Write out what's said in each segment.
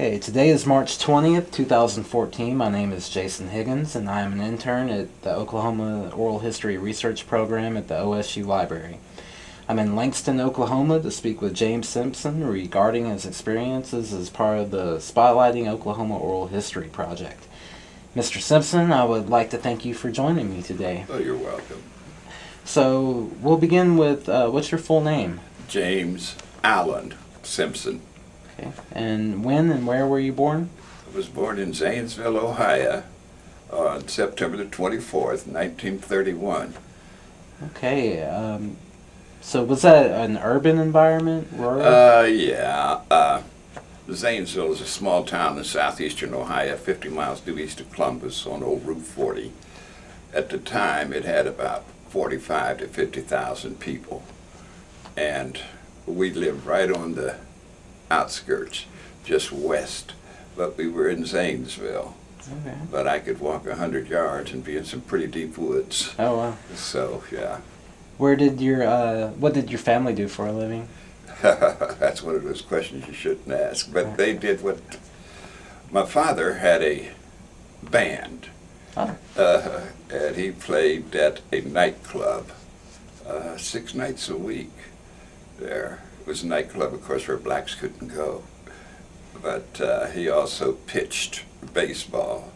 Okay, today is March 20th, 2014. My name is Jason Higgins, and I am an intern at the Oklahoma Oral History Research Program at the OSU Library. I'm in Langston, Oklahoma to speak with James Simpson regarding his experiences as part of the Spotlighting Oklahoma Oral History Project. Mr. Simpson, I would like to thank you for joining me today. Oh, you're welcome. So, we'll begin with, what's your full name? James Allen Simpson. Okay. And when and where were you born? I was born in Zanesville, Ohio on September the 24th, 1931. Okay. So was that an urban environment? Rural? Yeah. Zanesville is a small town in southeastern Ohio, 50 miles due east of Columbus on old Route 40. At the time, it had about 45 to 50,000 people. And we lived right on the outskirts, just west, but we were in Zanesville. Okay. But I could walk 100 yards and be in some pretty deep woods. Oh, wow. So, yeah. What did your family do for a living? That's one of those questions you shouldn't ask. But they did what, my father had a band. Oh. And he played at a nightclub 6 nights a week there. It was a nightclub, of course, where blacks couldn't go. But he also pitched baseball.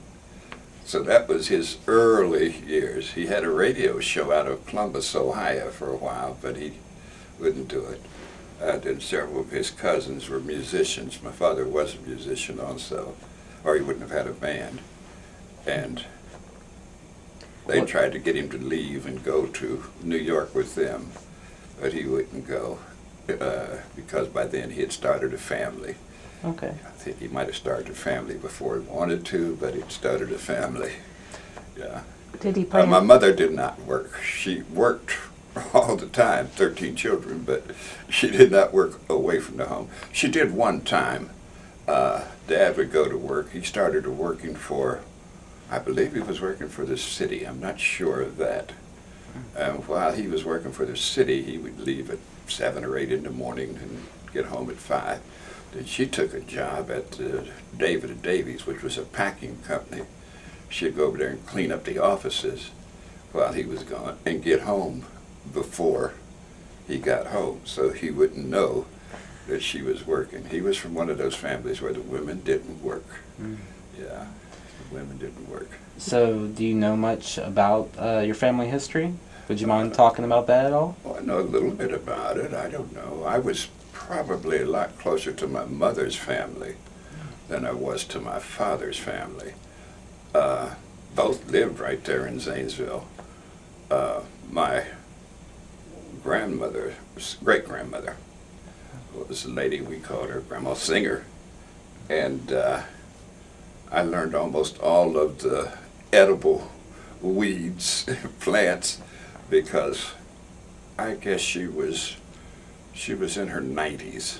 So that was his early years. He had a radio show out of Columbus, Ohio for a while, but he wouldn't do it. Then several of his cousins were musicians. My father was a musician also, or he wouldn't have had a band. And they tried to get him to leave and go to New York with them, but he wouldn't go. Because by then he had started a family. Okay. I think he might have started a family before he wanted to, but he'd started a family. Yeah. Did he play? My mother did not work. She worked all the time, 13 children, but she did not work away from the home. She did one time. Dad would go to work. He started working for, I believe he was working for the city. I'm not sure of that. And while he was working for the city, he would leave at 7 or 8 in the morning and get home at 5. Then she took a job at David & Davies, which was a packing company. She'd go over there and clean up the offices while he was gone and get home before he got home, so he wouldn't know that she was working. He was from one of those families where the women didn't work. Mm. Yeah, the women didn't work. So do you know much about your family history? Would you mind talking about that at all? Well, I know a little bit about it. I don't know. I was probably a lot closer to my mother's family than I was to my father's family. Both lived right there in Zanesville. My grandmother, great-grandmother, was a lady, we called her Grandma Singer. And I learned almost all of the edible weeds, plants, because I guess she was in her 90s,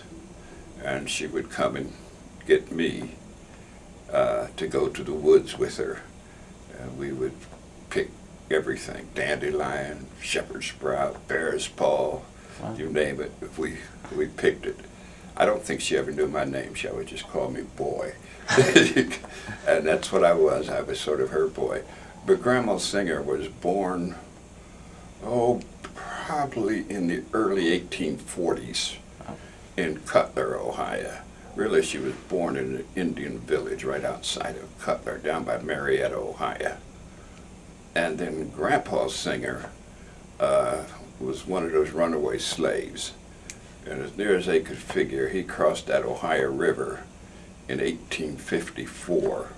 and she would come and get me to go to the woods with her, and we would pick everything: dandelion, shepherd's sprout, bear's paw, wow. You name it. If we picked it. I don't think she ever knew my name. She would just call me boy, and that's what I was. I was sort of her boy. But Grandma Singer was born, probably in the early 1840s in Cutler, Ohio. Really, she was born in an Indian village right outside of Cutler, down by Marietta, Ohio. And then Grandpa Singer was one of those runaway slaves. And as near as they could figure, he crossed that Ohio River in 1854,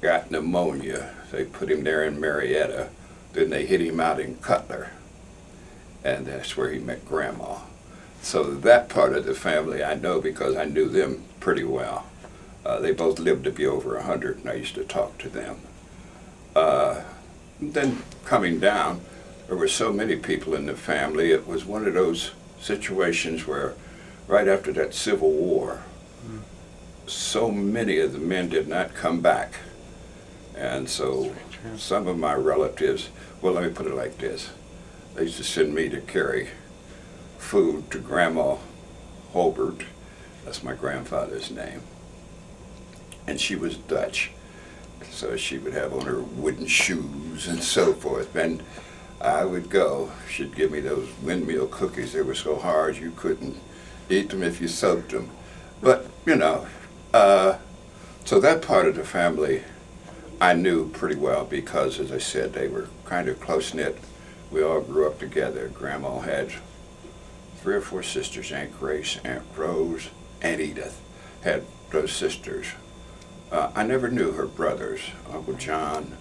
got pneumonia. They put him there in Marietta. Then they hit him out in Cutler, and that's where he met Grandma. So that part of the family I know because I knew them pretty well. They both lived to be over 100, and I used to talk to them. Then coming down, there were so many people in the family. It was one of those situations where right after that Civil War, so many of the men did not come back. And so some of my relatives, well, let me put it like this. They used to send me to carry food to Grandma Holbert, that's my grandfather's name, and she was Dutch. So she would have on her wooden shoes and so forth. And I would go, she'd give me those windmill cookies. They were so hard you couldn't eat them if you soaked them. But, so that part of the family I knew pretty well because, as I said, they were kind of close-knit. We all grew up together. Grandma had 3 or 4 sisters, Aunt Grace, Aunt Rose, Aunt Edith had those sisters. I never knew her brothers, Uncle John.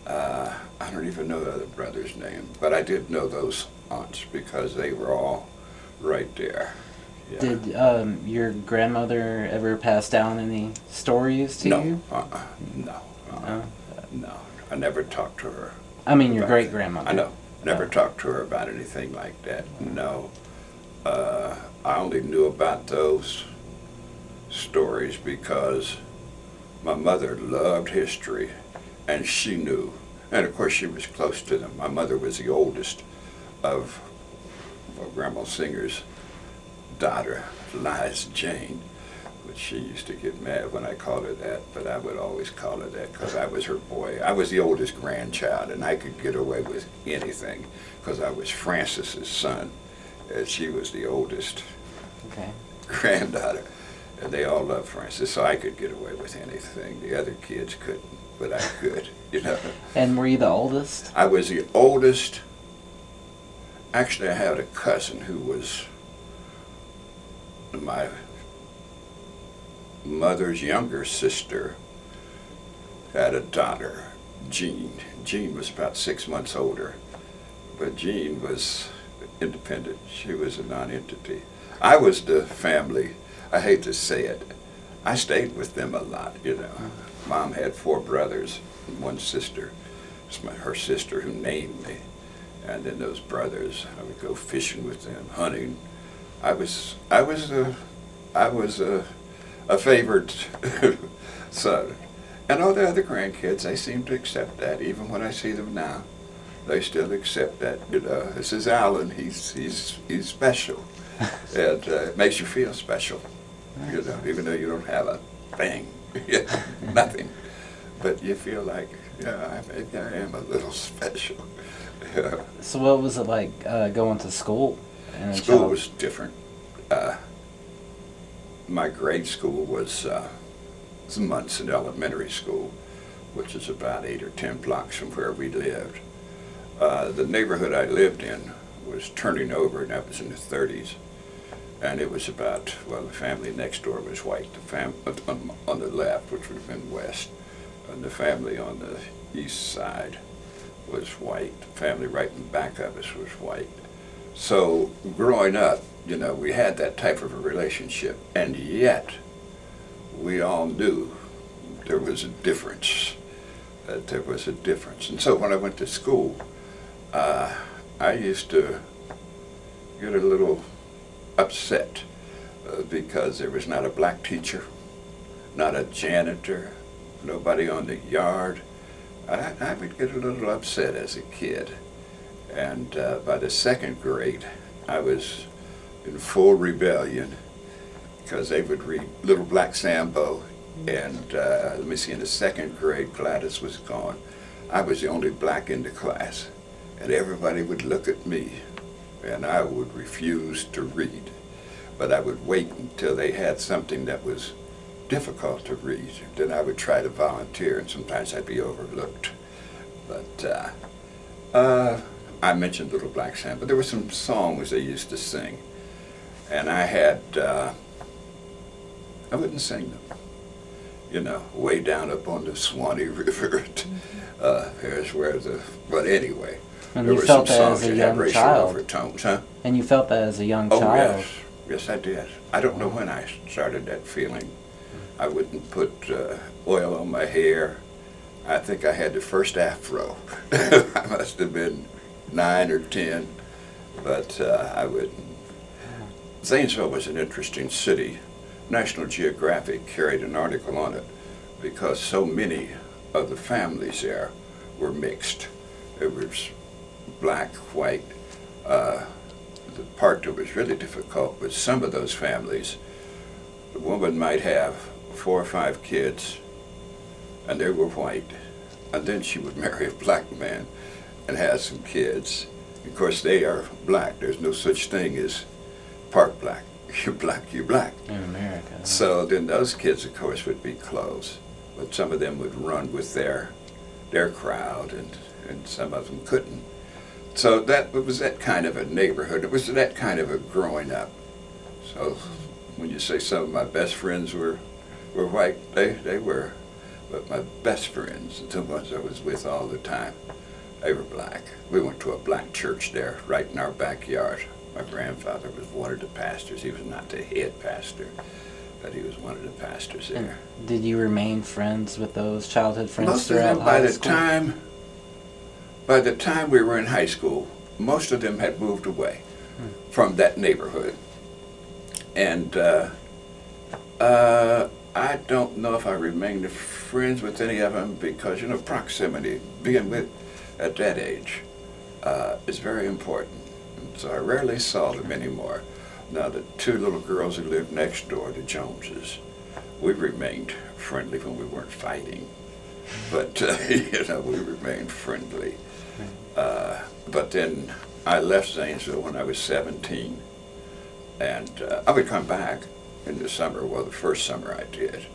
I don't even know the other brother's name, but I did know those aunts because they were all right there. Yeah. Did your grandmother ever pass down any stories to you? No. I never talked to her. I mean, your great-grandmother. I know. Never talked to her about anything like that. No. I only knew about those stories because my mother loved history, and she knew. And of course, she was close to them. My mother was the oldest of Grandma Singer's daughter, Liza Jane. But she used to get mad when I called her that, but I would always call her that because I was her boy. I was the oldest grandchild, and I could get away with anything because I was Francis's son, and she was the oldest granddaughter. And they all loved Francis, so I could get away with anything. The other kids couldn't, but I could, And were you the oldest? I was the oldest. Actually, I had a cousin who was my mother's younger sister, had a daughter, Jean. Jean was about 6 months older, but Jean was independent. She was a non-entity. I was the family. I hate to say it. I stayed with them a lot, Mom had 4 brothers and 1 sister. It's her sister who named me. And then those brothers, I would go fishing with them, hunting. I was a favored son. And all the other grandkids, they seem to accept that. Even when I see them now, they still accept that. This is Alan. He's special, and it makes you feel special. Even though you don't have a thing, nothing, but you feel like, maybe I am a little special. So what was it like going to school? School was different. My grade school was Munson Elementary School, which is about 8 or 10 blocks from where we lived. The neighborhood I lived in was turning over, and that was in the 30s. And it was about, the family next door was white. The family on the left, which would have been west, and the family on the east side was white. The family right in back of us was white. So growing up, we had that type of a relationship, and yet we all knew there was a difference, And so when I went to school, I used to get a little upset because there was not a black teacher, not a janitor, nobody on the yard. I would get a little upset as a kid. And by the 2nd grade, I was in full rebellion because they would read Little Black Sambo. And in the 2nd grade, Gladys was gone. I was the only black in the class. And everybody would look at me, and I would refuse to read. But I would wait until they had something that was difficult to read. Then I would try to volunteer, and sometimes I'd be overlooked. But I mentioned Little Black Sam, but there were some songs they used to sing. And I wouldn't sing them. Way down up on the Swanee River. There's where but anyway. And there you were felt some that songs as a that had young racial child. overtones, huh? And you felt that as a young Oh, child. yes, I did. I don't know when I started that feeling. I wouldn't put oil on my hair. I think I had the first afro. I must have been 9 or 10, but I wouldn't. Zanesville was an interesting city. National Geographic carried an article on it because so many of the families there were mixed. There was black, white. The part that was really difficult was some of those families, the woman might have 4 or 5 kids, and they were white. And then she would marry a black man and have some kids. Of course, they are black. There's no such thing as part black. You're black, you're black. In America. So then those kids, of course, would be close. But some of them would run with their crowd, and some of them couldn't. So that it was that kind of a neighborhood. It was that kind of a growing up. So when you say some of my best friends were white, they were. But my best friends, the ones I was with all the time, they were black. We went to a black church there, right in our backyard. My grandfather was one of the pastors. He was not the head pastor, but he was one of the pastors there. And did you remain friends with those childhood friends Most of throughout them, high school? by the time we were in high school, most of them had moved away from that neighborhood. And I don't know if I remained friends with any of them because, proximity, being with at that age is very important. And so I rarely saw them anymore. Now, the 2 little girls who lived next door, the Joneses, we remained friendly when we weren't fighting. But, we remained friendly. But then I left Zanesville when I was 17. And I would come back in the summer. Well, the first summer I did.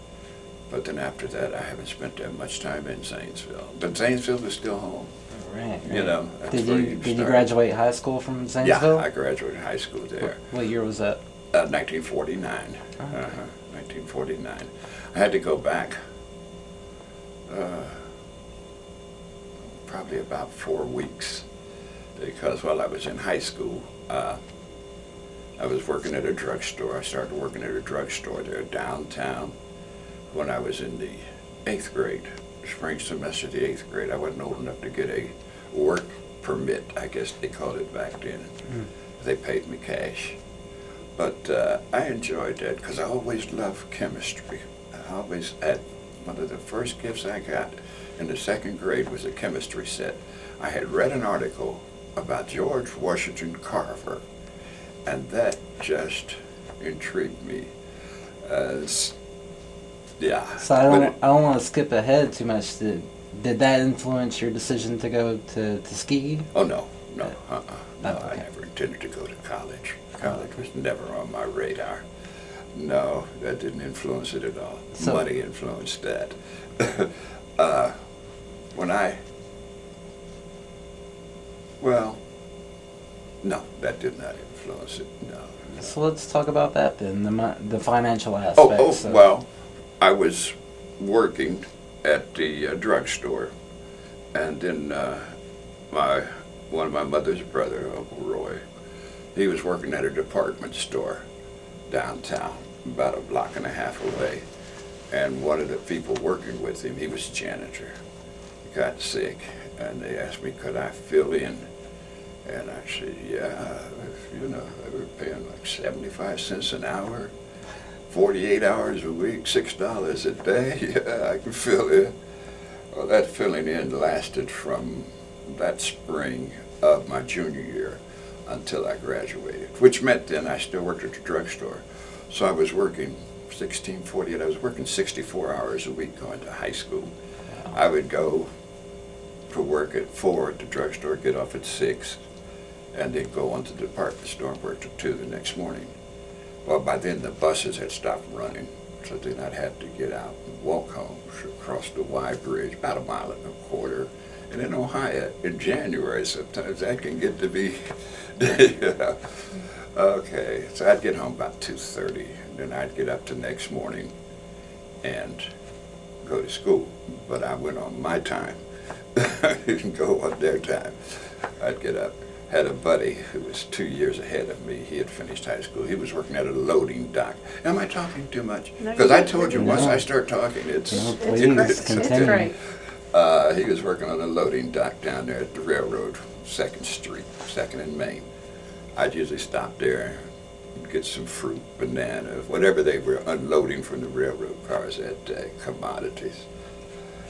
But then after that, I haven't spent that much time in Zanesville. But Zanesville is still home. Right. That's Did where you start. graduate high school from Zanesville? Yeah, I graduated high school there. What year was that? 1949. Oh, okay. 1949. I had to go back probably about 4 weeks because while I was in high school, I was working at a drugstore. I started working at a drugstore there downtown when I was in the 8th grade, spring semester of the 8th grade. I wasn't old enough to get a work permit, I guess they called it back then. They paid me cash. But I enjoyed that because I always loved chemistry. I always had, one of the first gifts I got in the 2nd grade was a chemistry set. I had read an article about George Washington Carver, and that just intrigued me. Yeah. So I don't want to skip ahead too much. Did that influence your decision to go to ski? Oh, no. No, okay. I never intended to go to college. College was never on my radar. No, that didn't influence it at all. So, money influenced that. No, that did not influence it, no. So let's talk about that then, the financial aspect. Well, I was working at the drugstore, and then one of my mother's brother, Uncle Roy, he was working at a department store downtown, about a block and a half away. And one of the people working with him, he was a janitor, got sick, and they asked me, could I fill in? And I said, yeah, they were paying like 75 cents an hour, 48 hours a week, $6 a day. Yeah, I can fill in. Well, that filling in lasted from that spring of my junior year until I graduated, which meant then I still worked at the drugstore. So I was working 48, I was working 64 hours a week going to high school. Wow. I would go to work at 4 at the drugstore, get off at 6, and then go on to the department store and work till 2 the next morning. Well, by then the buses had stopped running, so then I'd have to get out and walk home across the Y Bridge, about 1.25 miles. And in Ohio, in January, sometimes that can get to be, Okay, so I'd get home about 2:30, and then I'd get up the next morning and go to school. But I went on my time. I didn't go on their time. I'd get up. Had a buddy who was 2 years ahead of me. He had finished high school. He was working at a loading dock. Am I talking too much? Because I told you once I start talking, it's great. He was working on a loading dock down there at the railroad, 2nd Street, 2nd and Main. I'd usually stop there and get some fruit, bananas, whatever they were unloading from the railroad cars that day, commodities.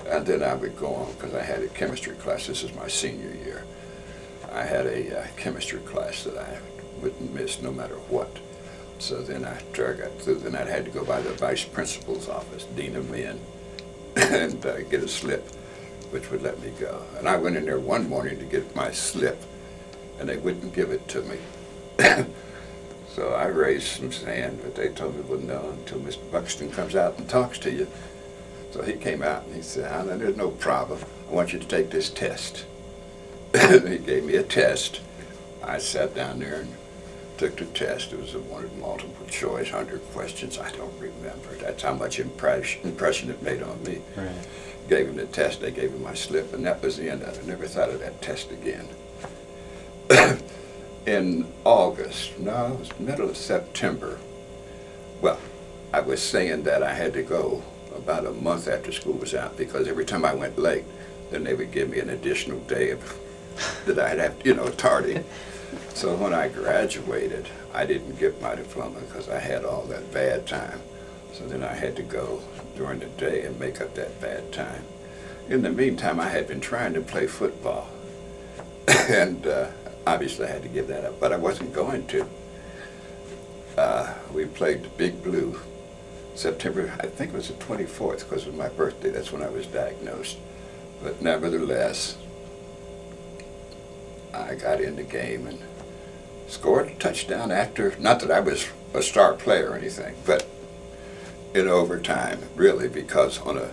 And then I would go on, because I had a chemistry class. This is my senior year. I had a chemistry class that I wouldn't miss no matter what. So then after I got through, then I had to go by the vice principal's office, dean of men, and get a slip, which would let me go. And I went in there one morning to get my slip, and they wouldn't give it to me. So I raised some sand, but they told me, well, no, until Mr. Buxton comes out and talks to you. So he came out and he said, Alan, there's no problem. I want you to take this test. He gave me a test. I sat down there and took the test. It was a multiple choice, 100 questions. I don't remember. That's how much impression it made on me. Right. Gave him the test. They gave him my slip, and that was the end of it. I never thought of that test again. In August, no, it was middle of September. Well, I was saying that I had to go about a month after school was out, because every time I went late, then they would give me an additional day of that I'd have, tardy. So when I graduated, I didn't get my diploma because I had all that bad time. So then I had to go during the day and make up that bad time. In the meantime, I had been trying to play football. And obviously I had to give that up, but I wasn't going to. We played the Big Blue September, I think it was the 24th, because it was my birthday. That's when I was diagnosed. But nevertheless, I got in the game and scored a touchdown after, not that I was a star player or anything, but in overtime, really, because on a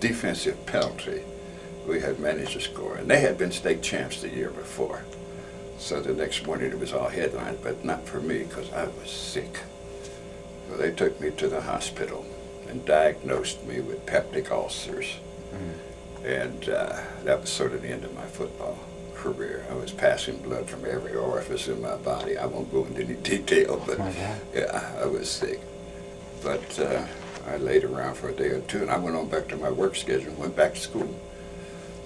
defensive penalty, we had managed to score. And they had been state champs the year before. So the next morning it was all headlines, but not for me because I was sick. So they took me to the hospital and diagnosed me with peptic ulcers. And that was sort of the end of my football career. I was passing blood from every orifice in my body. I won't go into any detail, but yeah, I was sick. But I laid around for a day or two, and I went on back to my work schedule and went back to school.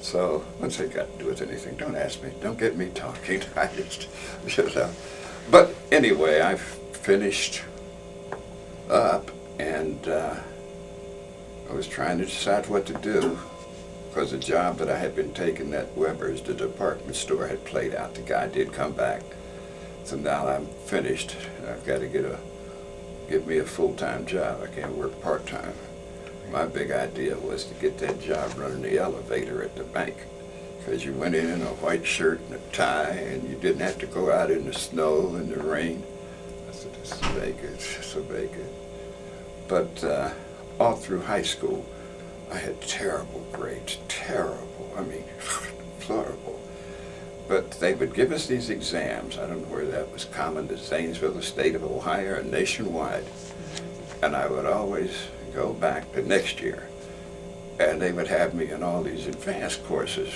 So what's that got to do with anything? Don't ask me. Don't get me talking. I just shut up. But anyway, I finished up, and I was trying to decide what to do, because the job that I had been taking at Weber's, the department store, had played out. The guy did come back. So now I'm finished. I've got to give me a full-time job. I can't work part-time. My big idea was to get that job running the elevator at the bank, because you went in a white shirt and a tie, and you didn't have to go out in the snow and the rain. I said, this is very good, this is very good. But all through high school, I had terrible grades, terrible, I mean, deplorable. But they would give us these exams. I don't know where that was common to Zanesville, the state of Ohio, or nationwide. And I would always go back the next year, and they would have me in all these advanced courses,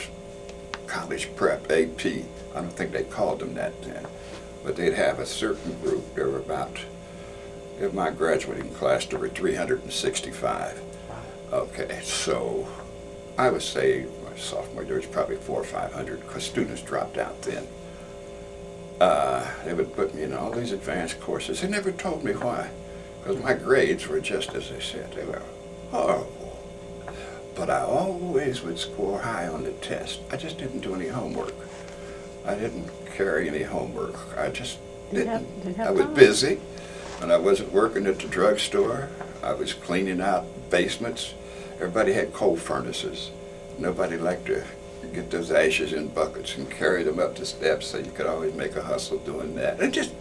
college prep, AP. I don't think they called them that then, but they'd have a certain group. There were about, in my graduating class, there were 365. Okay, so I would say my sophomore year was probably 400 or 500, because students dropped out then. They would put me in all these advanced courses. They never told me why, because my grades were just as they said. They were horrible. But I always would score high on the test. I just didn't do any homework. I didn't carry any homework. I just didn't. I was busy, and I wasn't working at the drugstore. I was cleaning out basements. Everybody had coal furnaces. Nobody liked to get those ashes in buckets and carry them up the steps, so you could always make a hustle doing that. And just,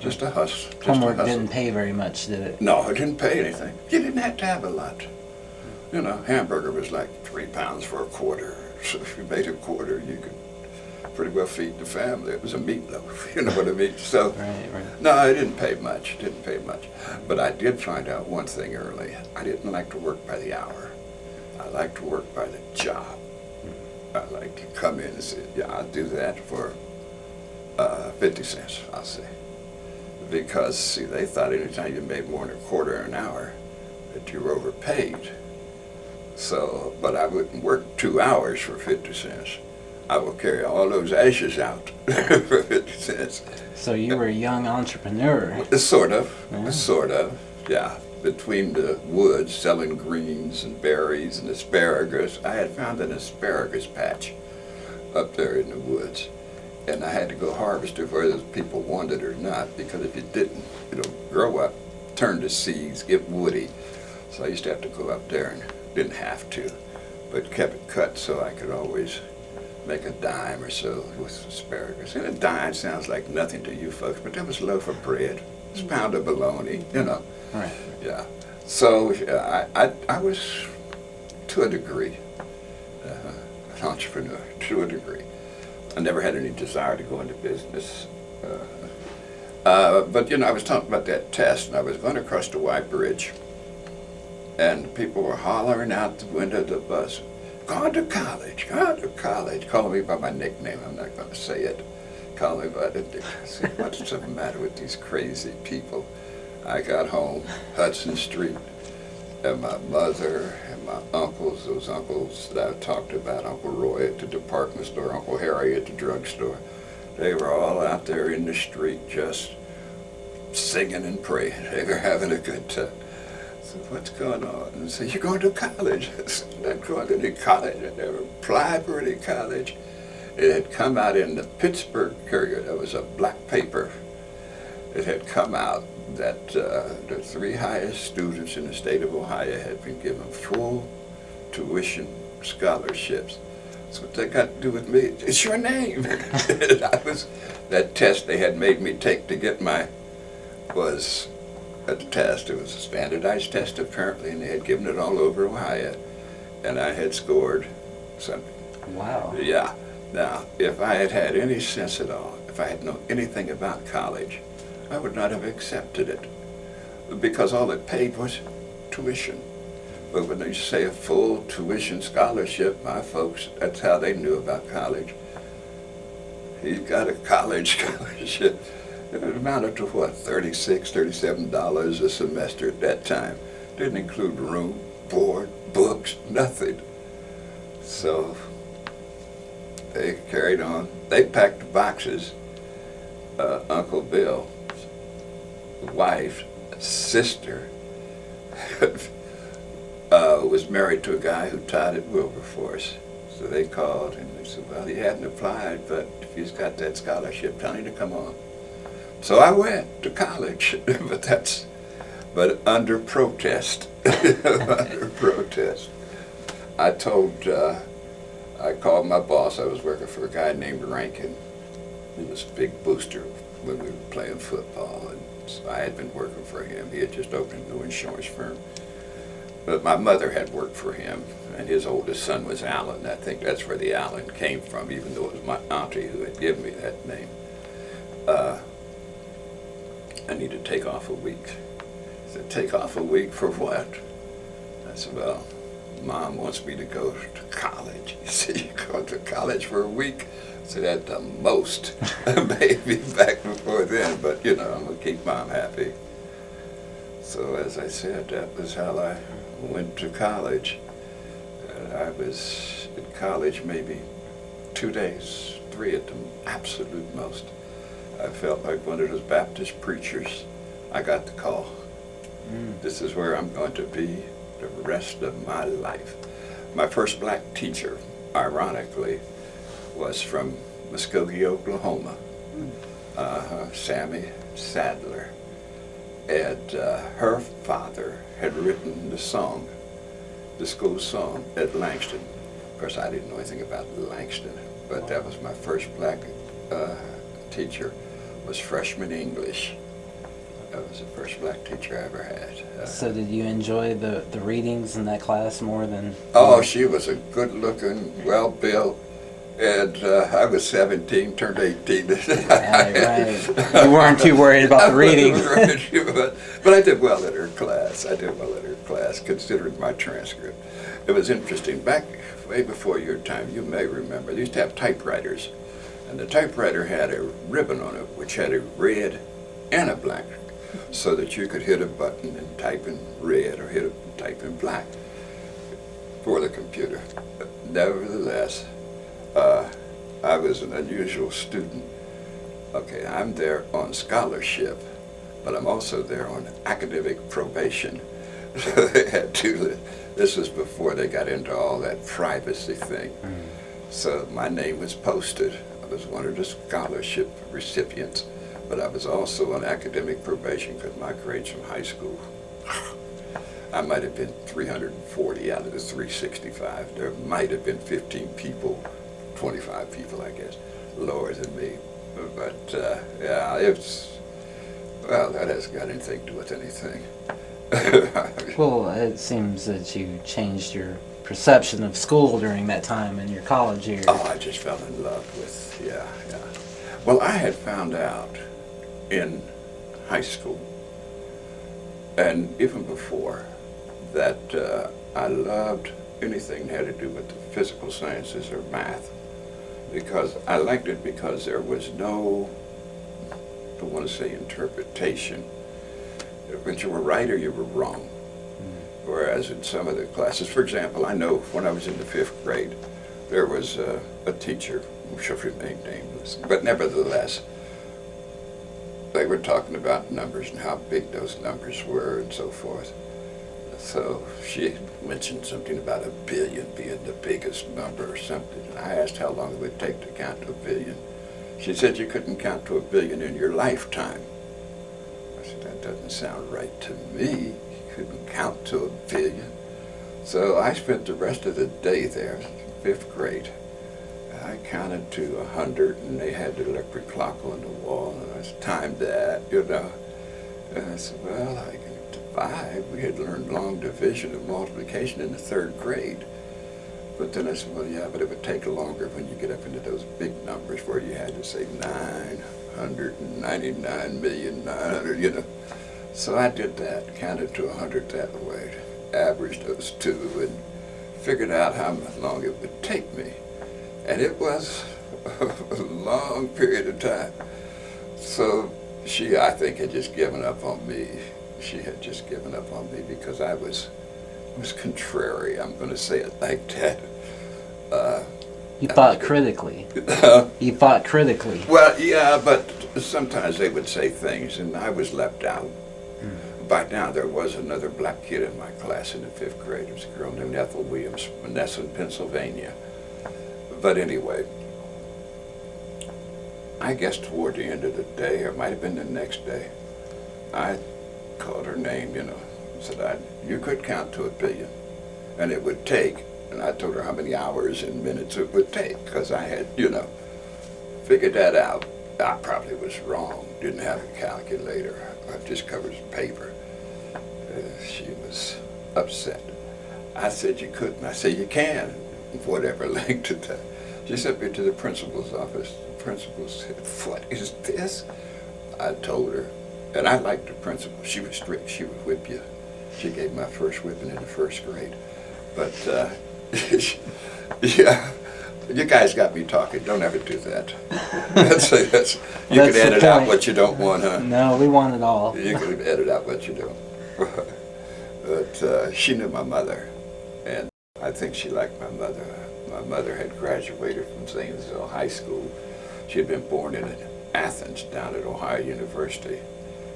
just a hustle. Homework didn't pay very much, did it? No, it didn't pay anything. You didn't have to have a lot. Hamburger was like 3 pounds for a quarter. So if you made a quarter, you could pretty well feed the family. It was a meatloaf, you know what I mean? So, right. No, it didn't pay much. But I did find out one thing early. I didn't like to work by the hour. I liked to work by the job. I like to come in and say, yeah, I'll do that for 50 cents, I'll say. Because, see, they thought anytime you made more than a quarter an hour that you were overpaid. So, but I wouldn't work 2 hours for 50 cents. I will carry all those ashes out for 50 cents. So you were a young entrepreneur. Sort of, yeah. Between the woods, selling greens and berries and asparagus. I had found an asparagus patch up there in the woods. and I had to go harvest it whether people wanted it or not, because if you didn't, grow up, turn to seeds, get woody. So I used to have to go up there, and didn't have to, but kept it cut so I could always make a dime or so with asparagus. And a dime sounds like nothing to you folks, but that was a loaf of bread. It's a pound of bologna, Right. Yeah. So I was, to a degree, an entrepreneur, to a degree. I never had any desire to go into business. But, I was talking about that test, and I was going across the White Bridge, and people were hollering out the window of the bus, "Going to college, going to college," calling me by my nickname. I'm not going to say it. Calling me by it. I said, "What's the matter with these crazy people?" I got home, Hudson Street, and my mother and my uncles, those uncles that I talked about, Uncle Roy at the department store, Uncle Harry at the drugstore, they were all out there in the street just singing and praying. They were having a good time. I said, "What's going on?" And they said, "You're going to college." I said, "I'm not going to any college. I never applied for any college." It had come out in the Pittsburgh Courier. There was a black paper. It had come out that the 3 highest students in the state of Ohio had been given full tuition scholarships. So what that got to do with me? It's your name. That test they had made me take to get was a test. It was a standardized test apparently, and they had given it all over Ohio, and I had scored something. Wow. Yeah. Now, if I had had any sense at all, if I had known anything about college, I would not have accepted it, because all it paid was tuition. But when they say a full tuition scholarship, my folks, that's how they knew about college. He got a college scholarship. It amounted to what, $36, $37 a semester at that time. Didn't include room, board, books, nothing. So they carried on. They packed the boxes. Uncle Bill, wife, sister, was married to a guy who taught at Wilberforce. So they called and they said, "Well, he hadn't applied, but if he's got that scholarship, tell him to come on." So I went to college, but under protest. Under protest. I called my boss. I was working for a guy named Rankin. He was a big booster when we were playing football, and so I had been working for him. He had just opened a new insurance firm. But my mother had worked for him, and his oldest son was Allen. I think that's where the Allen came from, even though it was my auntie who had given me that name. I need to take off a week. He said, "Take off a week for what?" I said, "Well, Mom wants me to go to college." He said, "You go to college for a week?" I said, "At the most." Maybe back before then, but I'm going to keep Mom happy. So as I said, that was how I went to college. I was in college maybe 2 days, 3 at the absolute most. I felt like one of those Baptist preachers. I got the call. This is where I'm going to be the rest of my life. My first black teacher, ironically, was from Muskogee, Oklahoma, Sammy Sadler. And her father had written the school song at Langston. Of course, I didn't know anything about Langston, but that was my first black teacher, was freshman English. That was the first black teacher I ever had. So did you enjoy the readings in that class more than... Oh, she was a good-looking, well-built, and I was 17, turned 18. Right. You weren't too worried about the reading. But I did well at her class. Considering my transcript. It was interesting. Back way before your time, you may remember, they used to have typewriters. And the typewriter had a ribbon on it, which had a red and a black, so that you could hit a button and type in red or type in black for the computer. Nevertheless, I was an unusual student. Okay, I'm there on scholarship, but I'm also there on academic probation. So they had this was before they got into all that privacy thing. So my name was posted I was one of the scholarship recipients, but I was also on academic probation because my grades from high school, I might have been 340 out of the 365. There might have been 15 people, 25 people, I guess, lower than me. But yeah, well, that hasn't got anything to do with anything. Well, it seems that you changed your perception of school during that time in your college years. Oh, I just fell in love with, yeah. Well, I had found out in high school, and even before, that I loved anything that had to do with the physical sciences or math, because I liked it because there was no, I don't want to say interpretation. When you were right or you were wrong. Whereas in some of the classes, for example, I know when I was in the 5th grade, there was a teacher, who shall remain nameless, but nevertheless, they were talking about numbers and how big those numbers were and so forth. So she mentioned something about 1 billion being the biggest number or something. And I asked how long it would take to count to 1 billion. She said you couldn't count to 1 billion in your lifetime. I said, that doesn't sound right to me. Couldn't count to 1 billion. So I spent the rest of the day there, 5th grade. I counted to 100, and they had the electric clock on the wall, and I timed that, And I said, well, I can divide. We had learned long division and multiplication in the 3rd grade. But then I said, well, yeah, but it would take longer when you get up into those big numbers where you had to say 999,900,000, So I did that, counted to 100 that way, averaged those two, and figured out how long it would take me. And it was a long period of time. So she, I think, had just given up on me. She had just given up on me because I was contrary. I'm going to say it like that. You thought critically. You thought critically. Well, yeah, but sometimes they would say things, and I was left out. By now, there was another black kid in my class in the 5th grade. It was a girl named Ethel Williams from Nesson, Pennsylvania. But anyway, I guess toward the end of the day, or it might have been the next day, I called her name, said you could count to 1 billion, and it would take, and I told her how many hours and minutes it would take, because I had, figured that out. I probably was wrong, didn't have a calculator. I just covered some paper. She was upset. I said you couldn't. I said you can, whatever length of time. She sent me to the principal's office. The principal said, what is this? I told her, and I liked the principal. She was strict. She would whip you. She gave my first whipping in the 1st grade. But, yeah. You guys got me talking. Don't ever do that. You can edit out what you don't want, huh? No, we want it all. You can edit out what you don't. But she knew my mother, and I think she liked my mother. My mother had graduated from Zanesville High School. She had been born in Athens down at Ohio University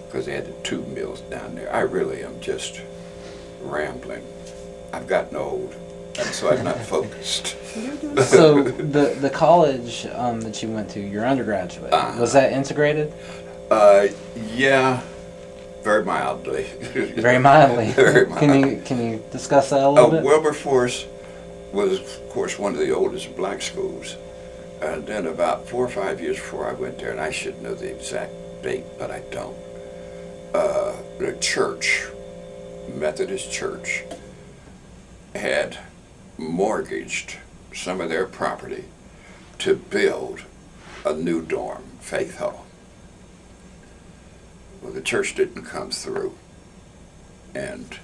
because they had the tube mills down there. I really am just rambling. I've gotten old. And so I'm not focused. So the college that you went to, your undergraduate, was that integrated? Yeah, very mildly. Very mildly. Very mildly. Can you discuss that a little bit? Wilberforce was, of course, one of the oldest black schools. And then about 4 or 5 years before I went there, and I should know the exact date, but I don't, the church, Methodist Church, had mortgaged some of their property to build a new dorm, Faith Hall. Well, the church didn't come through, and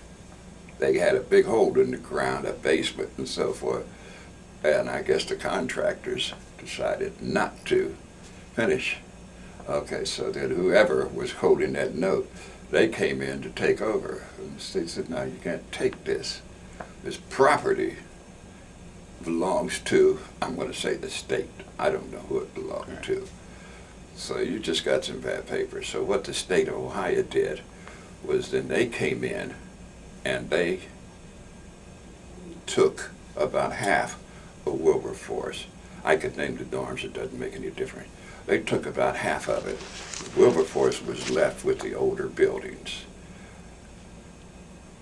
they had a big hole in the ground, a basement and so forth, and I guess the contractors decided not to finish. Okay, so then whoever was holding that note, they came in to take over. And they said, no, you can't take this. This property belongs to, I'm going to say the state. I don't know who it belonged to. So you just got some bad paper. So what the state of Ohio did was then they came in and they took about half of Wilberforce. I could name the dorms, it doesn't make any difference. They took about half of it. Wilberforce was left with the older buildings.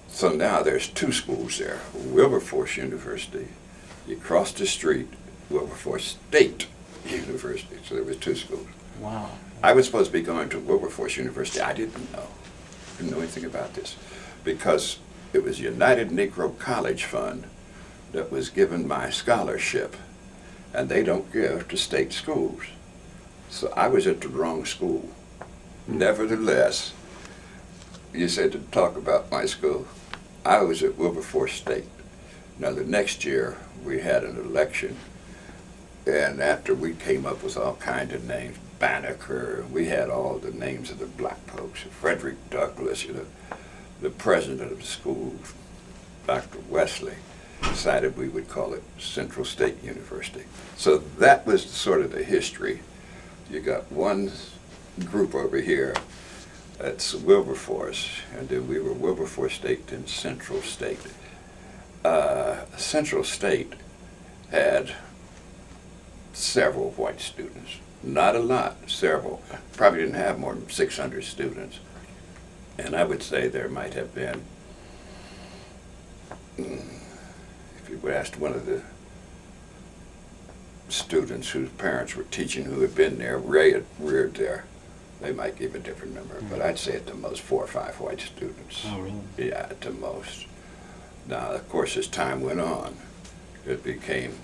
So now there's two schools there. Wilberforce University, you cross the street, Wilberforce State University. So there was two schools. Wow. I was supposed to be going to Wilberforce University. I didn't know. Didn't know anything about this because it was United Negro College Fund that was given my scholarship, and they don't give to state schools. So I was at the wrong school. Nevertheless, you said to talk about my school. I was at Wilberforce State. Now the next year we had an election, and after we came up with all kinds of names, Banneker, we had all the names of the black folks, Frederick Douglass, the president of the school, Dr. Wesley, decided we would call it Central State University. So that was sort of the history. You got one group over here, that's Wilberforce, and then we were Wilberforce State, then Central State. Central State had several white students. Not a lot, several. Probably didn't have more than 600 students. And I would say there might have been, if you would ask one of the students whose parents were teaching who had been there, reared there, they might give a different number, but I'd say at the most 4 or 5 white students. Oh, really? Yeah, at the most. Now, of course, as time went on, it became,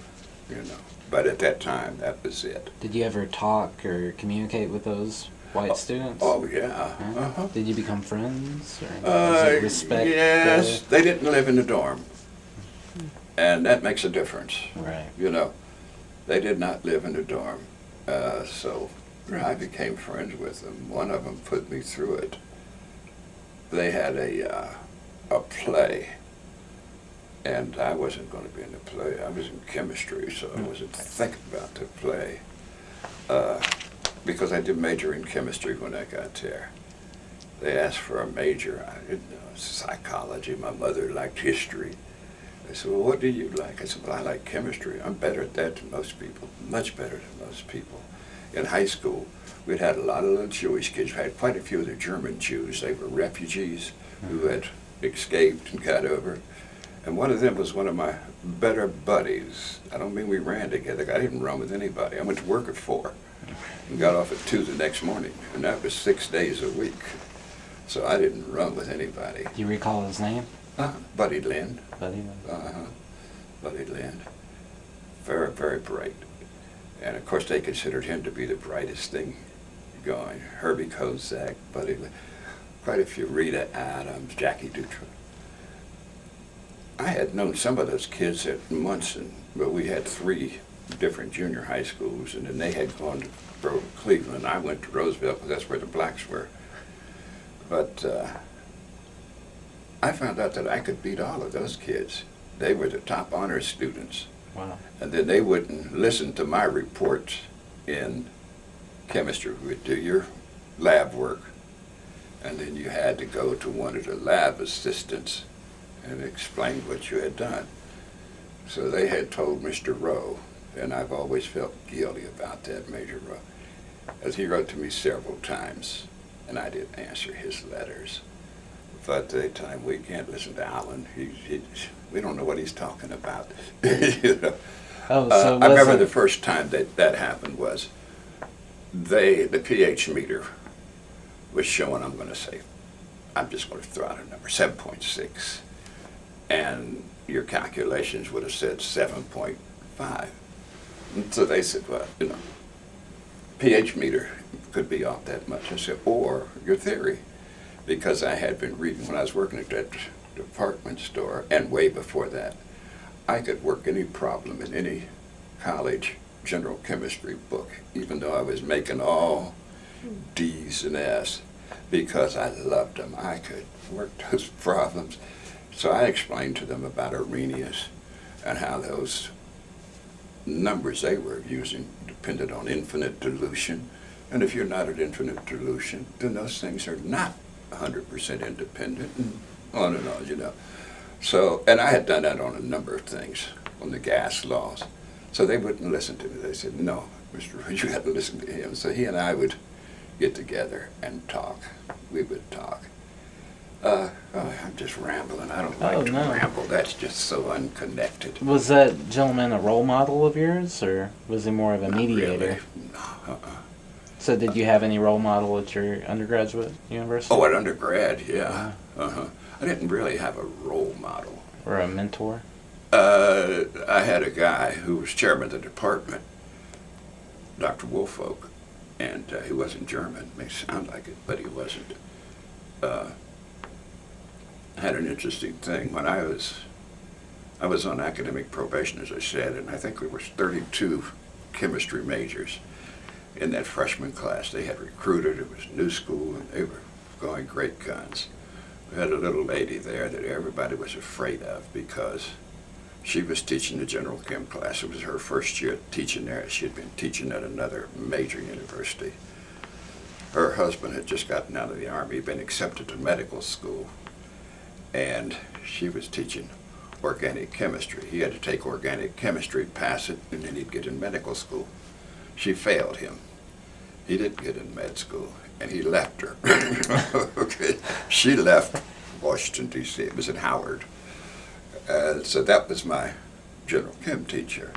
but at that time, that was it. Did you ever talk or communicate with those white students? Oh, yeah. Uh-huh. Did you become friends? Or was it respect? Yes, they didn't live in the dorm. And that makes a difference. Right. They did not live in the dorm. So I became friends with them. One of them put me through it. They had a play, and I wasn't going to be in the play. I was in chemistry, so I wasn't thinking about the play. Because I did major in chemistry when I got there. They asked for a major. I didn't know psychology. My mother liked history. They said, well, what do you like? I said, well, I like chemistry. I'm better at that than most people, much better than most people. In high school, we'd had a lot of little Jewish kids. We had quite a few of the German Jews. They were refugees who had escaped and got over. And one of them was one of my better buddies. I don't mean we ran together. I didn't run with anybody. I went to work at 4 and got off at 2 the next morning. And that was 6 days a week. So I didn't run with anybody. Do you recall his name? Buddy Lynn. Buddy Lynn. Buddy Lynn. Very, very bright. And of course they considered him to be the brightest thing going. Herbie Kozak, Buddy Lynn, quite a few, Rita Adams, Jackie Dutra. I had known some of those kids at Munson, but we had 3 different junior high schools, and then they had gone to Cleveland. I went to Roosevelt because that's where the blacks were. But I found out that I could beat all of those kids. They were the top honors students. Wow. And then they wouldn't listen to my reports in chemistry. We'd do your lab work, and then you had to go to one of the lab assistants and explain what you had done. So they had told Mr. Rowe, and I've always felt guilty about that, Major Rowe, as he wrote to me several times, and I didn't answer his letters. But at the time, we can't listen to Alan. We don't know what he's talking about. Oh, so I remember the first time that happened was the pH meter was showing, I'm just going to throw out a number, 7.6. And your calculations would have said 7.5. And so they said, well, pH meter could be off that much. I said, or your theory. Because I had been reading when I was working at that department store, and way before that, I could work any problem in any college general chemistry book, even though I was making all D's and F's, because I loved them. I could work those problems. So I explained to them about Arrhenius and how those numbers they were using depended on infinite dilution. And if you're not at infinite dilution, then those things are not 100% independent, and on and on, So, and I had done that on a number of things, on the gas laws. So they wouldn't listen to me. They said, no, Mr. Roy, you got to listen to him. So he and I would get together and talk. We would talk. I'm just rambling. I don't like to ramble. That's just so unconnected. Was that gentleman a role model of yours, or was he more of a mediator? Not really. No, So did you have any role model at your undergraduate university? Oh, at undergrad, yeah. I didn't really have a role model. Or a mentor? I had a guy who was chairman of the department, Dr. Woolfolk, and he wasn't German. May sound like it, but he wasn't. Had an interesting thing. When I was on academic probation, as I said, and I think there was 32 chemistry majors in that freshman class. They had recruited. It was new school, and they were going great guns. We had a little lady there that everybody was afraid of because she was teaching the general chem class. It was her first year teaching there. She had been teaching at another major university. Her husband had just gotten out of the Army, been accepted to medical school, and she was teaching organic chemistry. He had to take organic chemistry, pass it, and then he'd get in medical school. She failed him. He didn't get in med school, and he left her. Okay, she left Washington, D.C. It was at Howard. So that was my general chem teacher.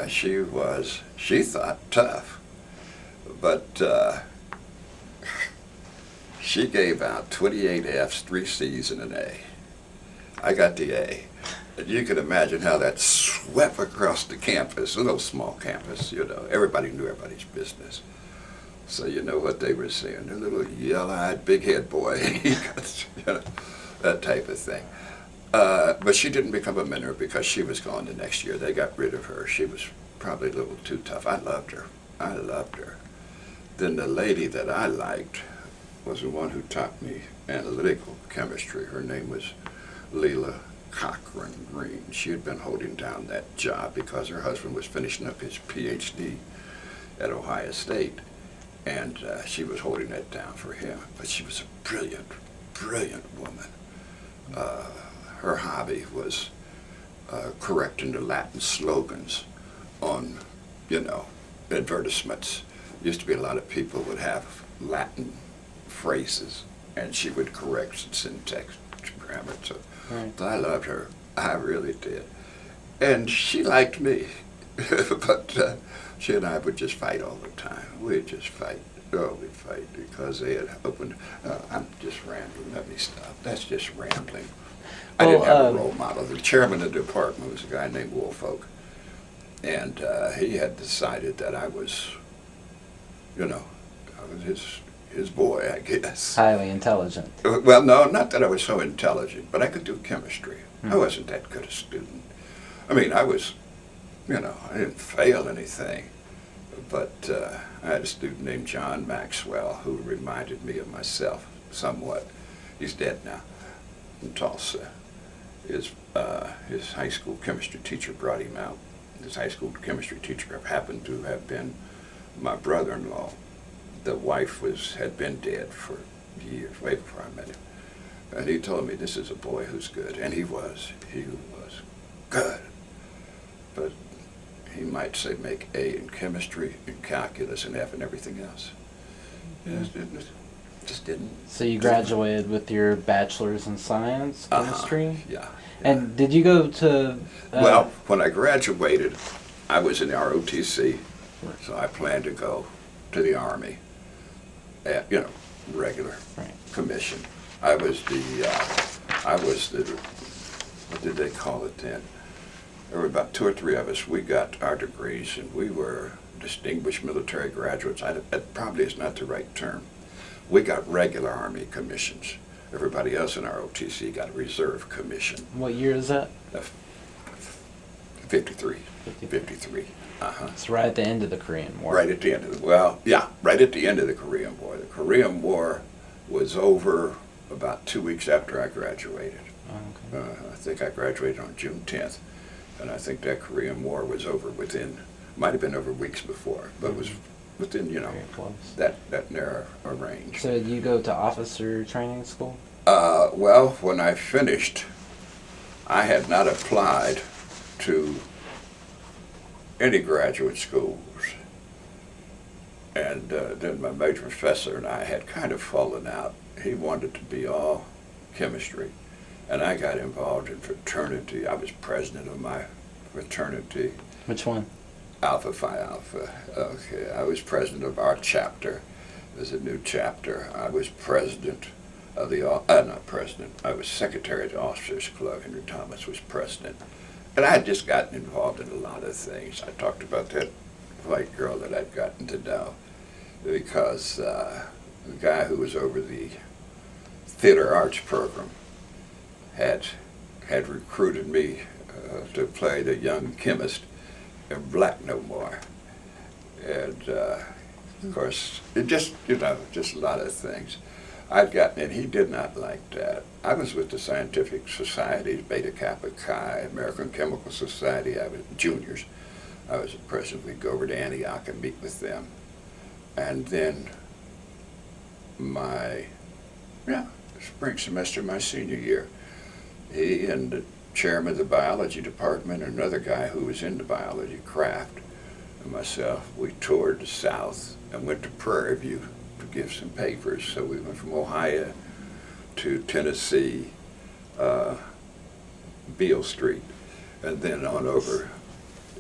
She thought tough, but she gave out 28 F's, 3 C's, and an A. I got the A. And you can imagine how that swept across the campus, a little small campus, you know. Everybody knew everybody's business. So you know what they were saying. The little yellow-eyed, big-head boy, he got, you know, that type of thing. But she didn't become a mentor because she was gone the next year. They got rid of her. She was probably a little too tough. I loved her. I loved her. Then the lady that I liked was the one who taught me analytical chemistry. Her name was Leela Cochran Green. She had been holding down that job because her husband was finishing up his PhD at Ohio State, and she was holding that down for him. But she was a brilliant, brilliant woman. Her hobby was correcting the Latin slogans on, you know, advertisements. Used to be a lot of people would have Latin phrases, and she would correct syntax, grammar. So Right. I loved her. I really did. And she liked me. But she and I would just fight all the time. We'd just fight. Oh, we'd fight because they had opened. I'm just rambling. Let me stop. That's just rambling. I didn't have a role model. The chairman of the department was a guy named Woolfolk. And he had decided that I was, you know, I was his boy, I guess. Highly intelligent. Well, no, not that I was so intelligent, but I could do chemistry. I wasn't that good a student. I mean, I was, you know, I didn't fail anything. But I had a student named John Maxwell who reminded me of myself somewhat. He's dead now in Tulsa. His high school chemistry teacher brought him out. His high school chemistry teacher happened to have been my brother-in-law. The wife had been dead for years, way before I met him. And he told me, this is a boy who's good. And he was good. But he might say make A in chemistry, in calculus, and F in everything else. Just didn't. So you graduated with your bachelor's in science, chemistry? Yeah. And did you go to... well, when I graduated, I was in the ROTC, so I planned to go to the Army at, you know, regular commission. I was the, what did they call it then? There were about 2 or 3 of us. We got our degrees, and we were distinguished military graduates. That probably is not the right term. We got regular Army commissions. Everybody else in our OTC got a reserve commission. What year is that? 53. 53. It's right at the end of the Korean War. Right at the end of right at the end of the Korean War. The Korean War was over about 2 weeks after I graduated. Oh, okay. I think I graduated on June 10th, and I think that Korean War was over might have been over weeks before, but it was within, you know, very close. that narrow a range. So did you go to officer training school? Well, when I finished, I had not applied to any graduate schools. And then my major professor and I had kind of fallen out. He wanted to be all chemistry, and I got involved in fraternity. I was president of my fraternity. Which one? Alpha Phi Alpha. Okay, I was president of our chapter. There's a new chapter. I was president of the, not president, I was secretary of the Officers Club. Henry Thomas was president. And I had just gotten involved in a lot of things. I talked about that white girl that I'd gotten to know because the guy who was over the theater arts program had recruited me to play the young chemist in Black No More. And of course, it just, just a lot of things. I'd gotten in, he did not like that. I was with the scientific societies, Beta Kappa Chi, American Chemical Society. I was juniors. I was the president. We'd go over to Antioch and meet with them. And then spring semester, my senior year, he and the chairman of the biology department, and another guy who was into biology, Kraft, and myself, we toured the South and went to Prairie View to give some papers. So we went from Ohio to Tennessee, Beale Street, and then on over.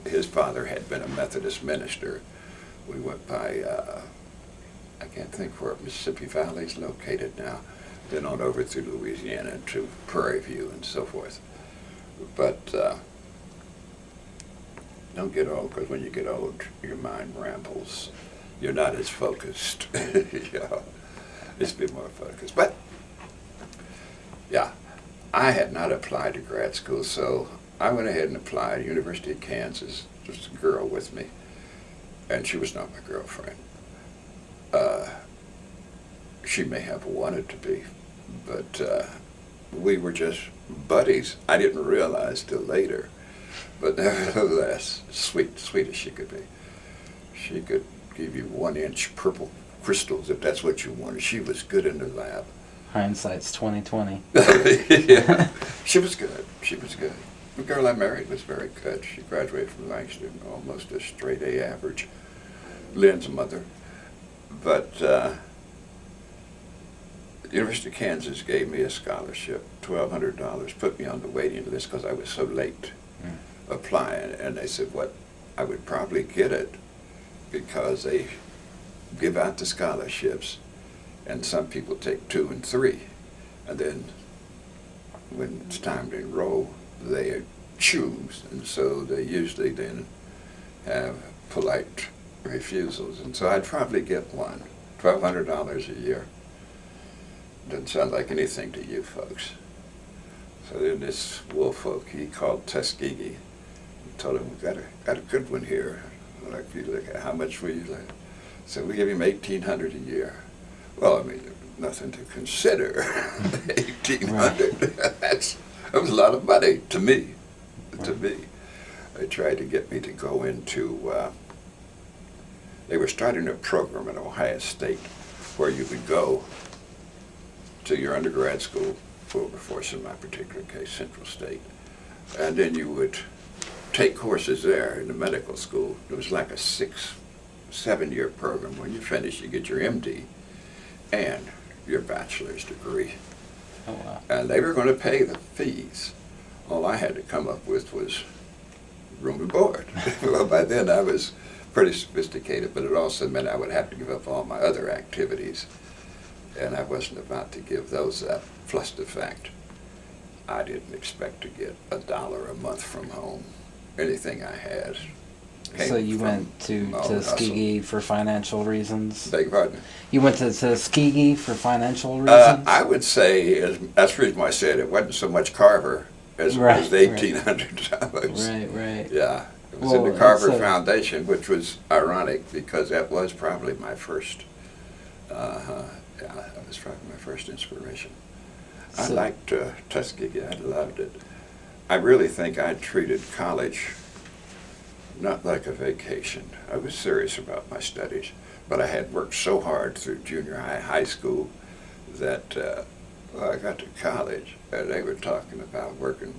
His father had been a Methodist minister. We went by, I can't think where Mississippi Valley is located now, then on over through Louisiana to Prairie View and so forth. But don't get old, because when you get old, your mind rambles. You're not as focused. It's a bit more focused. But, yeah, I had not applied to grad school, so I went ahead and applied. University of Kansas, just a girl with me, and she was not my girlfriend. She may have wanted to be, but we were just buddies. I didn't realize till later, but nevertheless, sweet as she could be. She could give you 1-inch purple crystals if that's what you wanted. She was good in the lab. Hindsight's 20/20. Yeah, she was good. She was good. The girl I married was very good. She graduated from Langston, almost a straight A average. Lynn's mother. But the University of Kansas gave me a scholarship, $1,200, put me on the waiting list because I was so late applying. And they said, I would probably get it because they give out the scholarships and some people take 2 and 3. And then when it's time to enroll, they choose, and so they usually then have polite refusals. And so I'd probably get one. $1,200 a year. Doesn't sound like anything to you folks. So then this Woolfolk, he called Tuskegee and told him, we got a good one here. I'd like for you to look at how much will you like? So we give him $1,800 a year. Well, I mean, nothing to consider. $1,800. That was a lot of money to me. To me, they tried to get me to go into. They were starting a program at Ohio State where you would go to your undergrad school, Wilberforce in my particular case, Central State, and then you would take courses there in the medical school. It was like a 6-7 year program. When you finish, you get your MD and your bachelor's degree. Oh, wow. And they were going to pay the fees. All I had to come up with was room and board. Well, by then I was pretty sophisticated, but it also meant I would have to give up all my other activities. And I wasn't about to give those up. Plus the fact I didn't expect to get $1 a month from home. Anything I had. So you went to Tuskegee for financial reasons? Beg your pardon? You went to Tuskegee for financial reasons? I would say, that's the reason why I said it wasn't so much Carver as the $1,800. Right. Yeah. It was in the Carver Foundation, which was ironic because that was probably my first, that was probably my first inspiration. I liked Tuskegee. I loved it. I really think I treated college not like a vacation. I was serious about my studies, but I had worked so hard through junior high, high school, that I got to college and they were talking about working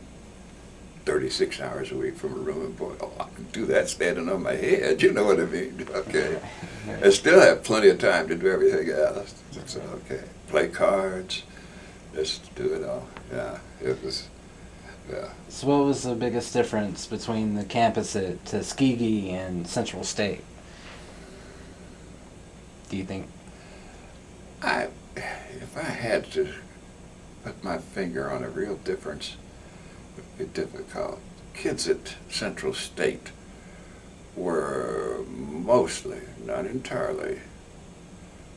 36 hours a week from a room, and boy, oh, I can do that standing on my head, you know what I mean? Okay. Right. I still have plenty of time to do everything else. So, okay. Play cards, just do it all. Yeah, it was, yeah. So what was the biggest difference between the campus at Tuskegee and Central State? Do you think? If I had to put my finger on a real difference, it would be difficult. Kids at Central State were mostly, not entirely,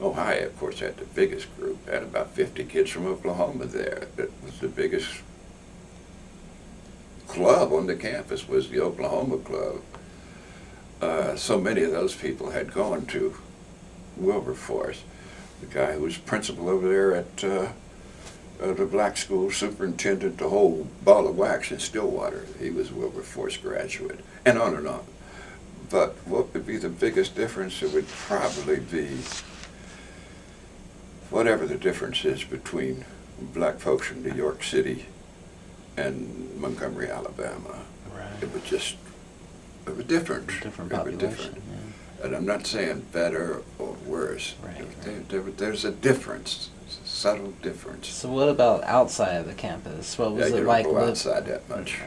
Ohio, of course, had the biggest group. Had about 50 kids from Oklahoma there. It was the biggest club on the campus, was the Oklahoma Club. So many of those people had gone to Wilberforce. The guy who was principal over there at the black school, superintendent, the whole ball of wax in Stillwater, he was a Wilberforce graduate, and on and on. But what would be the biggest difference? It would probably be whatever the difference is between black folks in New York City and Montgomery, Alabama. Right. It was just, it was different. Different It was population. different. Yeah. And I'm not saying better or worse. Right. There's a difference, it's a subtle difference. So what about outside of the campus? What was Yeah, it you like? don't go outside that much.